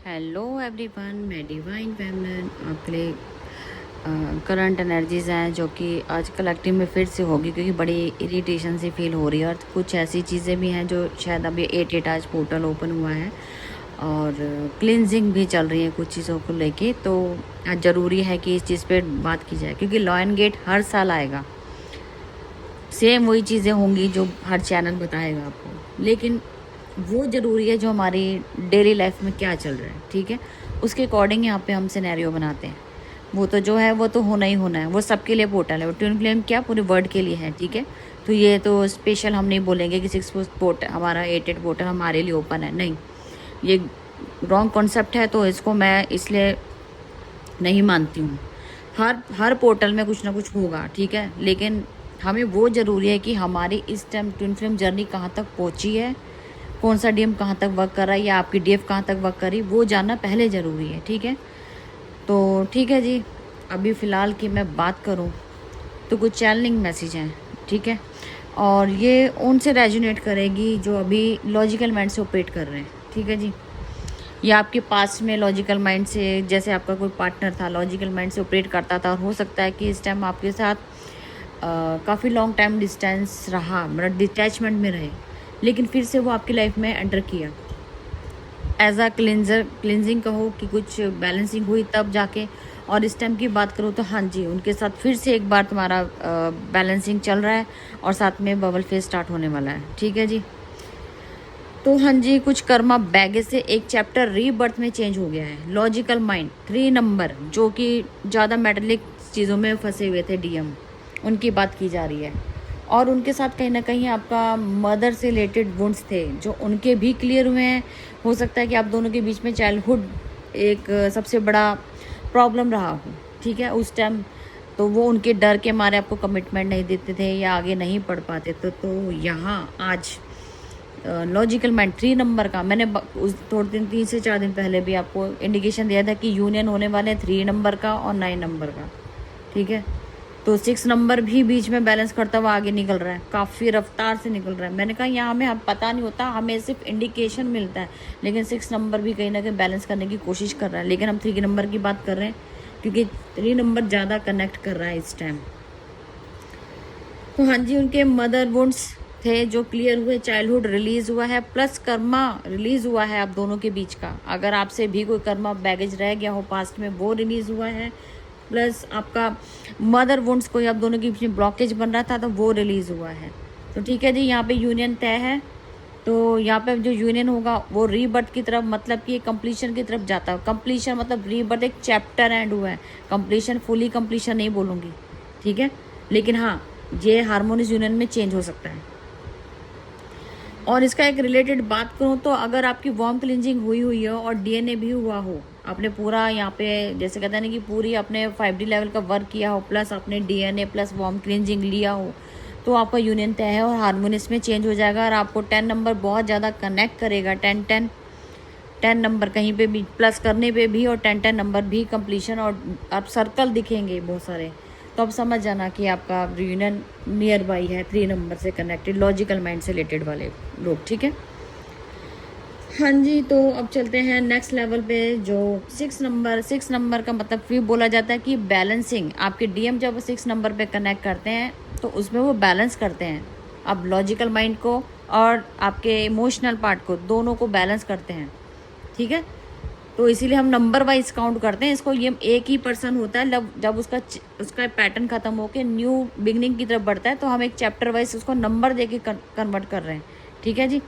Hello everyone, मैं divine feminine आपके लिए करंट एनर्जीज़ हैं जो कि आज कलेक्टिव में फिर से होगी, क्योंकि बड़ी इरिटेशन सी फील हो रही है और कुछ ऐसी चीज़ें भी हैं जो शायद अभी 8 आज पोर्टल ओपन हुआ है और क्लिनजिंग भी चल रही है कुछ चीज़ों को लेके। तो आज ज़रूरी है कि इस चीज़ पे बात की जाए, क्योंकि लॉयन गेट हर साल आएगा, सेम वही चीज़ें होंगी जो हर चैनल बताएगा आपको, लेकिन वो ज़रूरी है जो हमारी डेली लाइफ में क्या चल रहा है, ठीक है, उसके अकॉर्डिंग यहाँ पे हम सिनेरियो बनाते हैं। वो तो जो है वो तो होना ही होना है, वो सबके लिए पोर्टल है, वो ट्विन फ्लेम क्या पूरे वर्ल्ड के लिए है, ठीक है। तो ये तो स्पेशल हम नहीं बोलेंगे कि 6 पोर्टल हमारा 8 पोर्टल हमारे लिए ओपन है, नहीं, ये रॉन्ग कॉन्सेप्ट है। तो इसको मैं इसलिए नहीं मानती हूँ। हर पोर्टल में कुछ ना कुछ होगा, ठीक है, लेकिन हमें वो ज़रूरी है कि हमारी इस टाइम ट्विन फ्लेम जर्नी कहाँ तक पहुँची है, कौन सा डीएम कहाँ तक वर्क कर रहा है या आपकी डीएफ कहाँ तक वर्क कर रही, वो जानना पहले ज़रूरी है, ठीक है। तो ठीक है जी, अभी फ़िलहाल की मैं बात करूँ तो कुछ चैनलिंग मैसेज हैं, ठीक है, और ये उनसे रेजोनेट करेगी जो अभी लॉजिकल माइंड से ऑपरेट कर रहे हैं, ठीक है जी। या आपके पास में लॉजिकल माइंड से, जैसे आपका कोई पार्टनर था लॉजिकल माइंड से ऑपरेट करता था, और हो सकता है कि इस टाइम आपके साथ काफ़ी लॉन्ग टाइम डिस्टेंस रहा, मतलब डिटैचमेंट में रहे, लेकिन फिर से वो आपकी लाइफ में एंटर किया एज अ क्लिनजिंग कहो कि कुछ बैलेंसिंग हुई तब जाके। और इस टाइम की बात करूँ तो हाँ जी, उनके साथ फिर से एक बार तुम्हारा बैलेंसिंग चल रहा है और साथ में बबल फेस स्टार्ट होने वाला है, ठीक है जी। तो हाँ जी, कुछ कर्मा बैगेज से एक चैप्टर रीबर्थ में चेंज हो गया है। लॉजिकल माइंड 3 नंबर जो कि ज़्यादा मेटलिक चीज़ों में फंसे हुए थे डीएम, उनकी बात की जा रही है, और उनके साथ कहीं ना कहीं आपका मदर से रिलेटेड वुंड्स थे जो उनके भी क्लियर हुए हैं। हो सकता है कि आप दोनों के बीच में चाइल्डहुड एक सबसे बड़ा प्रॉब्लम रहा हो, ठीक है, उस टाइम। तो वो उनके डर के मारे आपको कमिटमेंट नहीं देते थे या आगे नहीं पढ़ पाते थे। तो यहाँ आज लॉजिकल माइंड 3 नंबर का मैंने उस थोड़े दिन 3 से 4 दिन पहले भी आपको इंडिकेशन दिया था कि यूनियन होने वाले हैं 3 नंबर का और 9 नंबर का, ठीक है। तो 6 नंबर भी बीच में बैलेंस करता हुआ आगे निकल रहा है, काफ़ी रफ्तार से निकल रहा है। मैंने कहा यहाँ हमें पता नहीं होता, हमें सिर्फ इंडिकेशन मिलता है, लेकिन 6 नंबर भी कहीं ना कहीं बैलेंस करने की कोशिश कर रहा है। लेकिन हम 3 नंबर की बात कर रहे हैं क्योंकि 3 नंबर ज़्यादा कनेक्ट कर रहा है इस टाइम। तो हाँ जी, उनके मदर वुंड्स थे जो क्लियर हुए, चाइल्डहुड रिलीज हुआ है, प्लस कर्मा रिलीज हुआ है आप दोनों के बीच का। अगर आपसे भी कोई कर्मा बैगेज रह गया हो पास्ट में, वो रिलीज हुआ है, प्लस आपका मदर वुंड्स कोई आप दोनों के बीच में ब्लॉकेज बन रहा था तो वो रिलीज हुआ है। तो ठीक है जी, यहाँ पे यूनियन तय है। तो यहाँ पे जो यूनियन होगा वो रीबर्थ की तरफ, मतलब कि कंप्लीशन की तरफ जाता है। कंप्लीशन मतलब रीबर्थ एक चैप्टर एंड हुआ है, कंप्लीशन फुली कंप्लीशन नहीं बोलूँगी, ठीक है, लेकिन हाँ ये हार्मोनियस यूनियन में चेंज हो सकता है। और इसका एक रिलेटेड बात करूँ तो अगर आपकी वार्म क्लिनजिंग हुई है और डीएनए भी हुआ हो, आपने पूरा यहाँ पे जैसे कहते हैं ना कि पूरी आपने 5D लेवल का वर्क किया हो, प्लस आपने डीएनए प्लस वार्म क्लिनजिंग लिया हो, तो आपका यूनियन तय है और हार्मोनियस में चेंज हो जाएगा। और आपको 10 नंबर बहुत ज़्यादा कनेक्ट करेगा। 10 नंबर कहीं पे भी प्लस करने पे भी, और 10 नंबर भी कंप्लीशन, और आप सर्कल दिखेंगे बहुत सारे। तो अब समझ जाना कि आपका यूनियन नियर बाई है 3 नंबर से कनेक्टेड, लॉजिकल माइंड से रिलेटेड वाले लोग, ठीक है। हाँ जी, तो अब चलते हैं नेक्स्ट लेवल पे जो 6 नंबर का मतलब भी बोला जाता है कि बैलेंसिंग। आपके डीएम जब 6 नंबर पे कनेक्ट करते हैं तो उसमें वो बैलेंस करते हैं, अब लॉजिकल माइंड को और आपके इमोशनल पार्ट को, दोनों को बैलेंस करते हैं, ठीक है। तो इसीलिए हम नंबर वाइज काउंट करते हैं इसको। ये एक ही पर्सन होता है, जब उसका पैटर्न खत्म होकर न्यू बिगनिंग की तरफ बढ़ता है, तो हम एक चैप्टर वाइज उसको नंबर देके कन्वर्ट कर रहे हैं, ठीक है जी।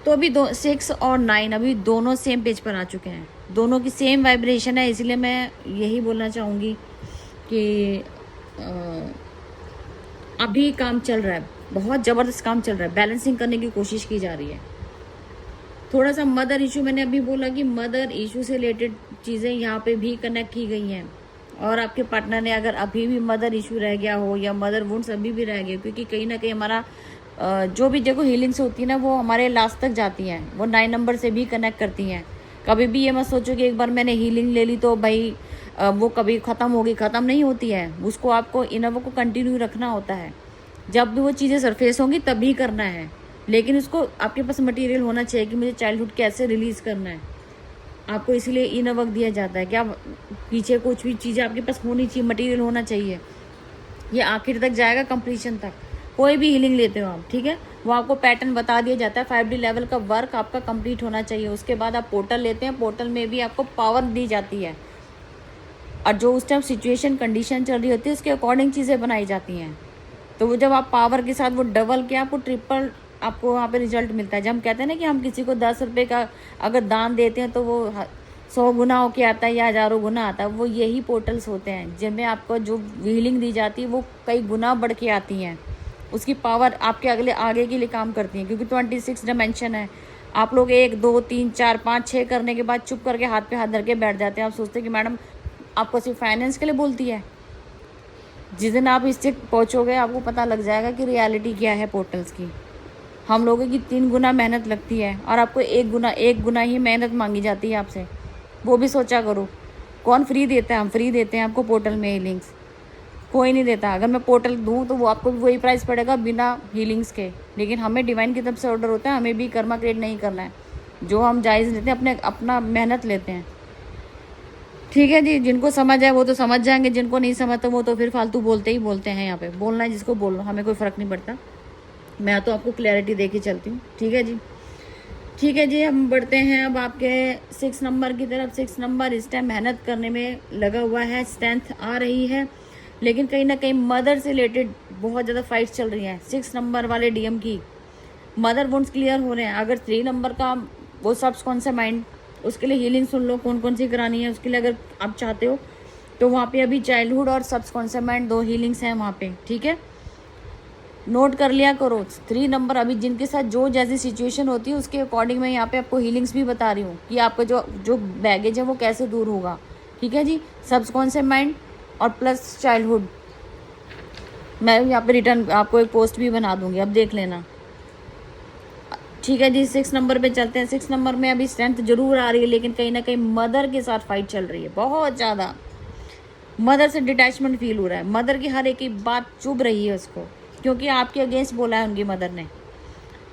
तो अभी 6 और 9 अभी दोनों सेम पेज पर आ चुके हैं, दोनों की सेम वाइब्रेशन है। इसलिए मैं यही बोलना चाहूँगी कि अभी काम चल रहा है, बहुत ज़बरदस्त काम चल रहा है, बैलेंसिंग करने की कोशिश की जा रही है। थोड़ा सा मदर इशू, मैंने अभी बोला कि मदर इशू से रिलेटेड चीज़ें यहाँ पे भी कनेक्ट की गई हैं। और आपके पार्टनर ने अगर अभी भी मदर इशू रह गया हो या मदर वुंड्स अभी भी रह गए, क्योंकि कहीं ना कहीं हमारा जो भी देखो हीलिंग्स होती है ना, वो हमारे लास्ट तक जाती हैं, वो 9 नंबर से भी कनेक्ट करती हैं। कभी भी ये मत सोचो कि एक बार मैंने हीलिंग ले ली तो भाई वो कभी ख़त्म होगी, ख़त्म नहीं होती है। उसको आपको इनर को कंटिन्यू रखना होता है, जब भी वो चीज़ें सरफेस होंगी तभी करना है। लेकिन उसको आपके पास मटेरियल होना चाहिए कि मुझे चाइल्डहुड कैसे रिलीज़ करना है। आपको इसीलिए इनर वर्क दिया जाता है कि आप पीछे कुछ भी चीज़ें आपके पास होनी चाहिए, मटेरियल होना चाहिए। ये आखिर तक जाएगा, कंप्लीशन तक। कोई भी हीलिंग लेते हो आप, ठीक है, वो आपको पैटर्न बता दिया जाता है। 5D लेवल का वर्क आपका कंप्लीट होना चाहिए। उसके बाद आप पोर्टल लेते हैं, पोर्टल में भी आपको पावर दी जाती है और जो उस टाइम सिचुएशन कंडीशन चल रही होती है उसके अकॉर्डिंग चीज़ें बनाई जाती हैं। तो वो जब आप पावर के साथ वो डबल के आपको ट्रिपल आपको वहाँ पे रिजल्ट मिलता है। जब हम कहते हैं ना कि हम किसी को 10 रुपये का अगर दान देते हैं तो वो 100 गुना होके आता है या हज़ारों गुना आता है, वो यही पोर्टल्स होते हैं जिनमें आपको जो हीलिंग दी जाती है वो कई गुना बढ़ के आती हैं। उसकी पावर आपके अगले आगे के लिए काम करती है, क्योंकि 26 डायमेंशन है। आप लोग 1 2 3 4 5 6 करने के बाद चुप करके हाथ पे हाथ धर के बैठ जाते हैं। आप सोचते हैं कि मैडम आपको सिर्फ फाइनेंस के लिए बोलती है। जिस दिन आप इससे पहुँचोगे आपको पता लग जाएगा कि रियलिटी क्या है पोर्टल्स की। हम लोगों की 3 गुना मेहनत लगती है और आपको 1 गुना ही मेहनत मांगी जाती है आपसे। वो भी सोचा करो, कौन फ्री देता है? हम फ्री देते हैं आपको पोर्टल में हीलिंग्स, कोई नहीं देता। अगर मैं पोर्टल दूँ तो वो आपको भी वही प्राइस पड़ेगा बिना हीलिंग्स के। लेकिन हमें डिवाइन की तरफ से ऑर्डर होता है, हमें भी कर्मा क्रिएट नहीं करना है। जो हम जायज़ लेते हैं अपना मेहनत लेते हैं, ठीक है जी। जिनको समझ आए वो तो समझ जाएंगे, जिनको नहीं समझ तो वो तो फिर फालतू बोलते ही बोलते हैं। यहाँ पे बोलना है जिसको बोलना, हमें कोई फ़र्क नहीं पड़ता। मैं तो आपको क्लैरिटी दे के चलती हूँ, ठीक है जी। ठीक है जी, हम बढ़ते हैं अब आपके 6 नंबर की तरफ। 6 नंबर इस टाइम मेहनत करने में लगा हुआ है, स्ट्रेंथ आ रही है, लेकिन कहीं ना कहीं मदर से रिलेटेड बहुत ज़्यादा फाइट्स चल रही हैं। 6 नंबर वाले डीएम की मदर वुंड्स क्लियर हो रहे हैं। अगर 3 नंबर का वो सबकॉन्शियस माइंड, उसके लिए हीलिंग सुन लो कौन कौन सी करानी है। उसके लिए अगर आप चाहते हो तो वहाँ पे अभी चाइल्डहुड और सबकॉन्शियस माइंड 2 हीलिंग्स हैं वहाँ पे, ठीक है, नोट कर लिया करो। 3 नंबर अभी जिनके साथ जो जैसी सिचुएशन होती है उसके अकॉर्डिंग मैं यहाँ पे आपको हीलिंग्स भी बता रही हूँ कि आपका जो बैगेज है वो कैसे दूर होगा, ठीक है जी। सबकॉन्शियस माइंड और प्लस चाइल्डहुड, मैं यहाँ पे रिटर्न आपको एक पोस्ट भी बना दूंगी, अब देख लेना, ठीक है जी। 6 नंबर पे चलते हैं। 6 नंबर में अभी स्ट्रेंथ जरूर आ रही है, लेकिन कहीं ना कहीं मदर के साथ फाइट चल रही है बहुत ज़्यादा। मदर से डिटैचमेंट फील हो रहा है। मदर की हर एक बात चुभ रही है उसको, क्योंकि आपके अगेंस्ट बोला है उनकी मदर ने।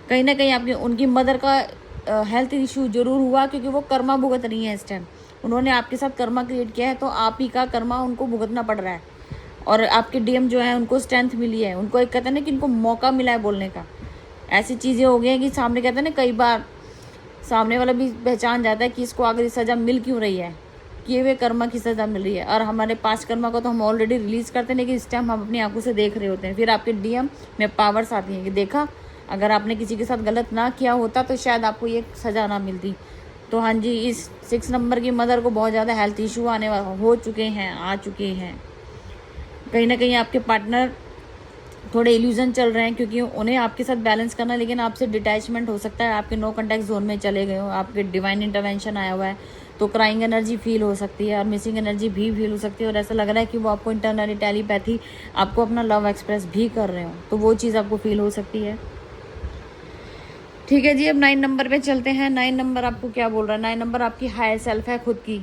कहीं ना कहीं आपकी उनकी मदर का हेल्थ इशू जरूर हुआ, क्योंकि वो कर्मा भुगत रही है इस टाइम। उन्होंने आपके साथ कर्मा क्रिएट किया है तो आप ही का कर्मा उनको भुगतना पड़ रहा है। और आपके डीएम जो है उनको स्ट्रेंथ मिली है, उनको एक कहते हैं ना कि इनको मौका मिला है बोलने का। ऐसी चीज़ें हो गई हैं कि सामने कहते हैं ना, कई बार सामने वाला भी पहचान जाता है कि इसको आगे सज़ा मिल क्यों रही है, किए हुए कर्मा की सज़ा मिल रही है। और हमारे पास्ट कर्मा को तो हम ऑलरेडी रिलीज़ करते हैं, लेकिन इस टाइम हम अपनी आंखों से देख रहे होते हैं। फिर आपके डीएम में पावर्स आती हैं कि देखा, अगर आपने किसी के साथ गलत ना किया होता तो शायद आपको ये सज़ा ना मिलती। तो हाँ जी, इस 6 नंबर की मदर को बहुत ज़्यादा हेल्थ इशू आने हो चुके हैं, आ चुके हैं। कहीं ना कहीं आपके पार्टनर थोड़े इल्यूजन चल रहे हैं, क्योंकि उन्हें आपके साथ बैलेंस करना, लेकिन आपसे डिटैचमेंट हो सकता है। आपके नो कॉन्टैक्ट जोन में चले गए हो, आपके डिवाइन इंटरवेंशन आया हुआ है, तो क्राइंग एनर्जी फील हो सकती है और मिसिंग एनर्जी भी फील हो सकती है। और ऐसा लग रहा है कि वो आपको इंटरनली टेलीपैथी आपको अपना लव एक्सप्रेस भी कर रहे हो, तो वो चीज़ आपको फील हो सकती है, ठीक है जी। अब 9 नंबर पे चलते हैं। 9 नंबर आपको क्या बोल रहा है? 9 नंबर आपकी हायर सेल्फ है, खुद की।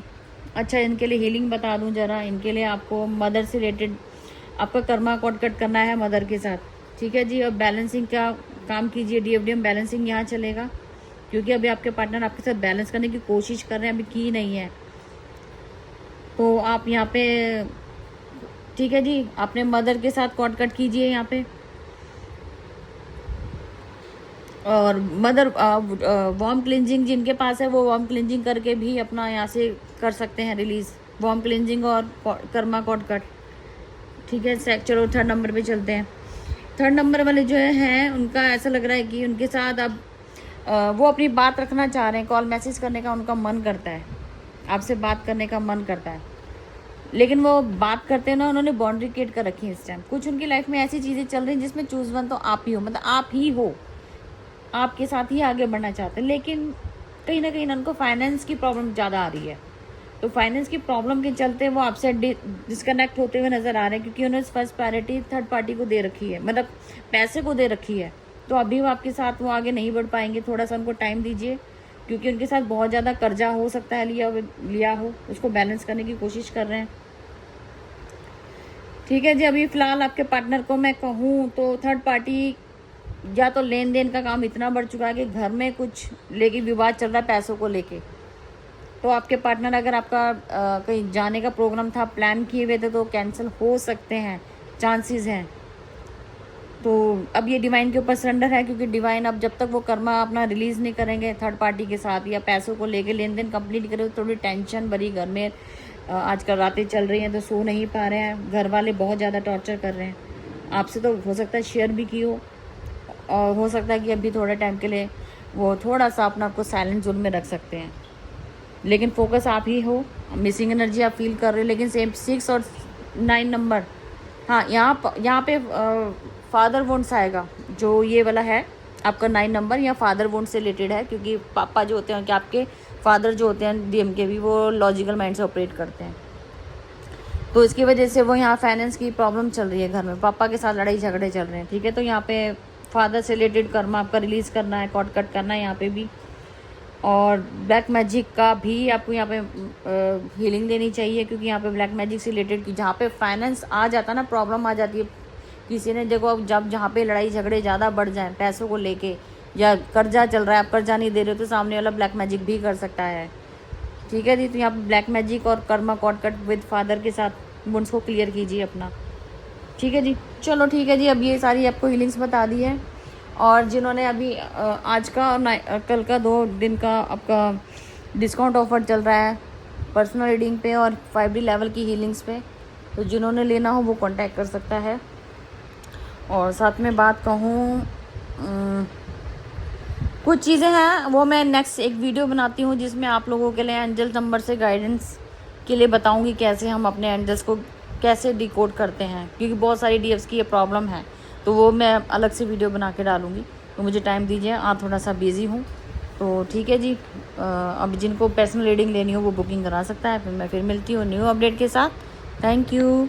अच्छा, इनके लिए हीलिंग बता दूं जरा। इनके लिए आपको मदर से रिलेटेड आपका कर्मा कॉट कट करना है मदर के साथ, ठीक है जी। और बैलेंसिंग का काम कीजिए, डीएफडीएम बैलेंसिंग यहाँ चलेगा, क्योंकि अभी आपके पार्टनर आपके साथ बैलेंस करने की कोशिश कर रहे हैं, अभी की नहीं है। तो आप यहाँ पे, ठीक है जी, अपने मदर के साथ कॉट कट कीजिए यहाँ पे। और मदर वार्म क्लिनजिंग जिनके पास है वो वार्म क्लिनजिंग करके भी अपना यहाँ से कर सकते हैं रिलीज, वार्म क्लिनजिंग और कर्मा कॉट कट, ठीक है। चलो 3rd नंबर पे चलते हैं। 3rd नंबर वाले जो हैं उनका ऐसा लग रहा है कि उनके साथ अब वो अपनी बात रखना चाह रहे हैं, कॉल मैसेज करने का उनका मन करता है, आपसे बात करने का मन करता है, लेकिन वो बात करते हैं ना, उन्होंने बाउंड्री क्रिएट कर रखी है इस टाइम। कुछ उनकी लाइफ में ऐसी चीज़ें चल रही हैं जिसमें चूज वन तो आप ही हो, मतलब आप ही हो, आपके साथ ही आगे बढ़ना चाहते हैं। लेकिन कहीं ना कहीं उनको फाइनेंस की प्रॉब्लम ज़्यादा आ रही है, तो फाइनेंस की प्रॉब्लम के चलते वो आपसे डिस्कनेक्ट होते हुए नजर आ रहे हैं, क्योंकि उन्होंने फर्स्ट प्रायोरिटी 3rd पार्टी को दे रखी है, मतलब पैसे को दे रखी है। तो अभी वो आपके साथ वो आगे नहीं बढ़ पाएंगे, थोड़ा सा उनको टाइम दीजिए, क्योंकि उनके साथ बहुत ज़्यादा कर्जा हो सकता है लिया हो, उसको बैलेंस करने की कोशिश कर रहे हैं, ठीक है जी। अभी फिलहाल आपके पार्टनर को मैं कहूँ तो 3rd पार्टी या तो लेन देन का काम इतना बढ़ चुका है कि घर में कुछ लेके विवाद चल रहा है पैसों को लेके, तो आपके पार्टनर अगर आपका कहीं जाने का प्रोग्राम था, प्लान किए हुए थे, तो कैंसिल हो सकते हैं, चांसेस हैं। तो अब ये डिवाइन के ऊपर सरेंडर है, क्योंकि डिवाइन अब जब तक वो कर्मा अपना रिलीज़ नहीं करेंगे थर्ड पार्टी के साथ या पैसों को लेके लेन देन कंप्लीट नहीं करेंगे, तो थोड़ी टेंशन भरी घर में आजकल रातें चल रही हैं, तो सो नहीं पा रहे हैं, घर वाले बहुत ज़्यादा टॉर्चर कर रहे हैं आपसे। तो हो सकता है शेयर भी की हो, और हो सकता है कि अभी थोड़े टाइम के लिए वो थोड़ा सा अपना आपको साइलेंट जोन में रख सकते हैं, लेकिन फोकस आप ही हो। मिसिंग एनर्जी आप फील कर रहे हो, लेकिन सेम 6 और 9 नंबर, हाँ यहाँ पे फादर वोंट्स आएगा, जो ये वाला है आपका 9 नंबर, या फादर वोंट से रिलेटेड है, क्योंकि पापा जो होते हैं कि आपके फादर जो होते हैं डीएम के भी, वो लॉजिकल माइंड से ऑपरेट करते हैं, तो इसकी वजह से वो यहाँ फाइनेंस की प्रॉब्लम चल रही है घर में, पापा के साथ लड़ाई झगड़े चल रहे हैं, ठीक है। तो यहाँ पे फादर से रिलेटेड कर्मा आपका रिलीज़ करना है, कॉर्ड कट करना है यहाँ पे भी। और ब्लैक मैजिक का भी आपको यहाँ पे हीलिंग देनी चाहिए, क्योंकि यहाँ पे ब्लैक मैजिक से रिलेटेड जहाँ पे फाइनेंस आ जाता है ना, प्रॉब्लम आ जाती है किसी ने, देखो अब जब जहाँ पे लड़ाई झगड़े ज़्यादा बढ़ जाएं पैसों को लेके, या कर्जा चल रहा है आप कर्जा नहीं दे रहे हो, तो सामने वाला ब्लैक मैजिक भी कर सकता है, ठीक है जी। तो यहाँ पे ब्लैक मैजिक और karma cord cut with father के साथ वुंड्स को क्लियर कीजिए अपना, ठीक है जी। चलो ठीक है जी, अब ये सारी आपको हीलिंग्स बता दी है। और जिन्होंने अभी आज का और कल का 2 दिन का आपका डिस्काउंट ऑफर चल रहा है पर्सनल रीडिंग पे और 5D लेवल की हीलिंग्स पे, तो जिन्होंने लेना हो वो कांटेक्ट कर सकता है। और साथ में बात कहूँ, कुछ चीज़ें हैं वो मैं नेक्स्ट एक वीडियो बनाती हूँ, जिसमें आप लोगों के लिए एंजल नंबर से गाइडेंस के लिए बताऊँगी कैसे हम अपने एंजल्स को कैसे डिकोड करते हैं, क्योंकि बहुत सारी डीएफ्स की ये प्रॉब्लम है, तो वो मैं अलग से वीडियो बना के डालूँगी। तो मुझे टाइम दीजिए, आज थोड़ा सा बिज़ी हूँ, तो ठीक है जी। अब जिनको पर्सनल रीडिंग लेनी हो वो बुकिंग करा सकता है। फिर मैं मिलती हूँ न्यू अपडेट के साथ। Thank you.